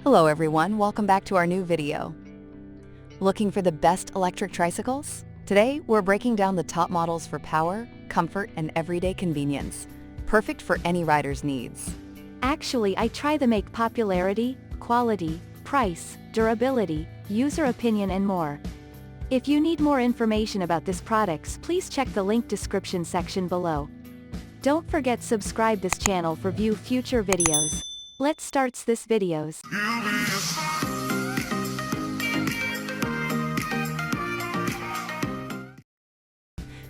Hello everyone, welcome back to our new video. Looking for the best electric tricycles? Today, we're breaking down the top models for power, comfort, and everyday convenience. Perfect for any rider's needs. Actually, I try to make popularity, quality, price, durability, user opinion and more. If you need more information about these products, please check the link description section below. Don't forget subscribe this channel for view future videos. Let's start this videos.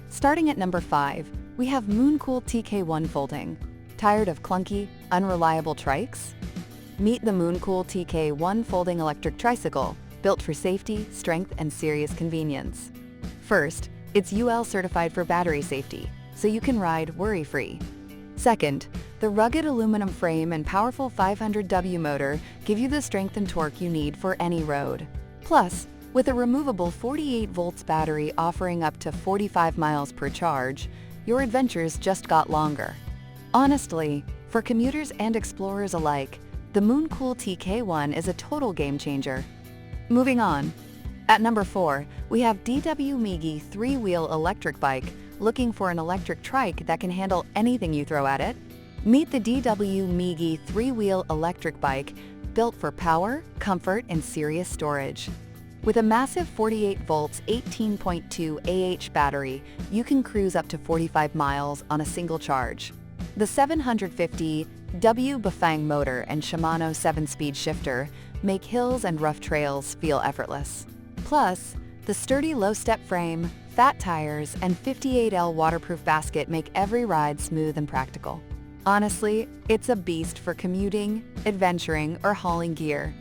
Starting at number 5, we have Mooncool TK1 Folding. Tired of clunky, unreliable trikes? Meet the Mooncool TK1 Folding Electric Tricycle, built for safety, strength, and serious convenience. First, it's UL certified for battery safety, so you can ride worry-free. Second, the rugged aluminum frame and powerful 500W motor give you the strength and torque you need for any road. Plus, with a removable 48 volts battery offering up to 45 miles per charge, your adventures just got longer. Honestly, for commuters and explorers alike, the Mooncool TK1 is a total game changer. Moving on. At number 4, we have DWMEIGI 3-wheel electric bike. Looking for an electric trike that can handle anything you throw at it? Meet the DWMEIGI 3-wheel electric bike, built for power, comfort, and serious storage. With a massive 48 volts 18.2 Ah battery, you can cruise up to 45 miles on a single charge. The 750 W Bafang motor and Shimano 7-speed shifter make hills and rough trails feel effortless. Plus, the sturdy low-step frame, fat tires, and 58L waterproof basket make every ride smooth and practical. Honestly, it's a beast for commuting, adventuring, or hauling gear.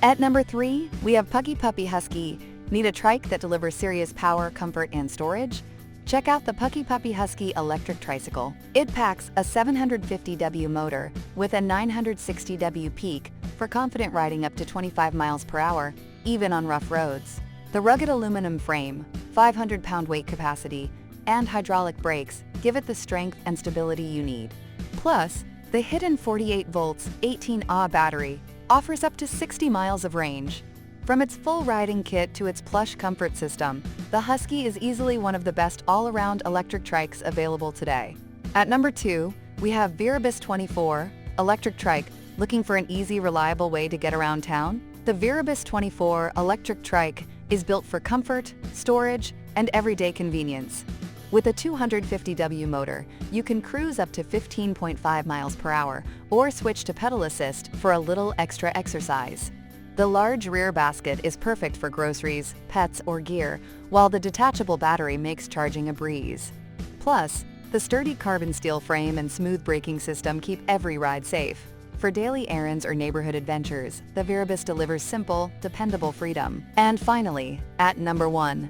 At number 3, we have Puckipuppy Husky. Need a trike that delivers serious power, comfort, and storage? Check out the Puckipuppy Husky Electric Tricycle. It packs a 750W motor with a 960W peak for confident riding up to 25 miles per hour, even on rough roads. The rugged aluminum frame, 500-pound weight capacity, and hydraulic brakes give it the strength and stability you need. Plus, the hidden 48 volts 18Ah battery offers up to 60 miles of range. From its full riding kit to its plush comfort system, the Husky is easily one of the best all-around electric trikes available today. At number 2, we have Viribus 24 Electric Trike. Looking for an easy, reliable way to get around town? The Viribus 24 Electric Trike is built for comfort, storage, and everyday convenience. With a 250W motor, you can cruise up to 15.5 miles per hour or switch to pedal assist for a little extra exercise. The large rear basket is perfect for groceries, pets, or gear, while the detachable battery makes charging a breeze. Plus, the sturdy carbon steel frame and smooth braking system keep every ride safe. For daily errands or neighborhood adventures, the Viribus delivers simple, dependable freedom. And finally, at number 1,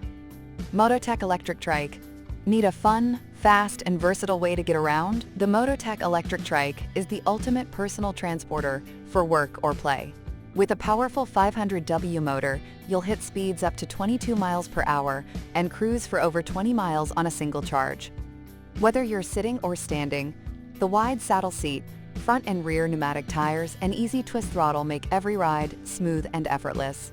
MotoTec Electric Trike. Need a fun, fast, and versatile way to get around? The MotoTec Electric Trike is the ultimate personal transporter for work or play. With a powerful 500W motor, you'll hit speeds up to 22 miles per hour and cruise for over 20 miles on a single charge. Whether you're sitting or standing, the wide saddle seat, front and rear pneumatic tires, and easy twist throttle make every ride smooth and effortless.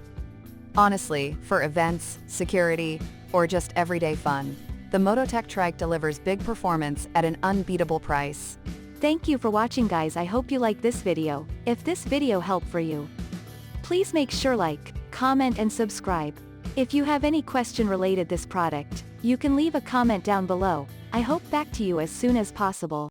Honestly, for events, security, or just everyday fun, the Mototech Trike delivers big performance at an unbeatable price. Thank you for watching, guys. I hope you like this video. If this video helped for you, please make sure like, comment, and subscribe. If you have any question related this product, you can leave a comment down below. I hope back to you as soon as possible.